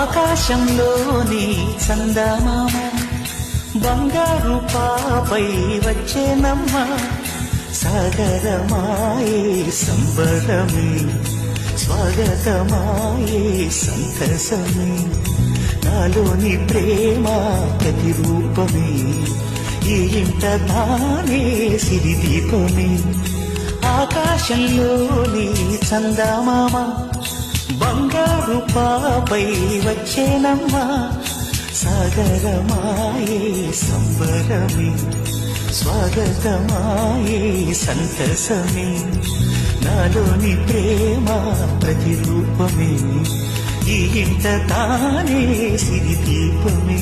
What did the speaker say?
ఆకాశంలోని చందమామ బంగారు పాపై వచ్చేనమ్మ సాగరమాయే సంబరమే స్వాగతమాయే సంతసమే నాలోని ప్రేమ ప్రతిరూపమే ఈ ఇంట తానే సిరి దీపమే ఆకాశంలోని చందమామ బంగారు పాపై వచ్చేనమ్మా సాగరమాయే సంబరమే స్వాగతమాయే సంతసమే నాలోని ప్రేమ ప్రతిరూపమే ఈ ఇంట తానే సిరి దీపమే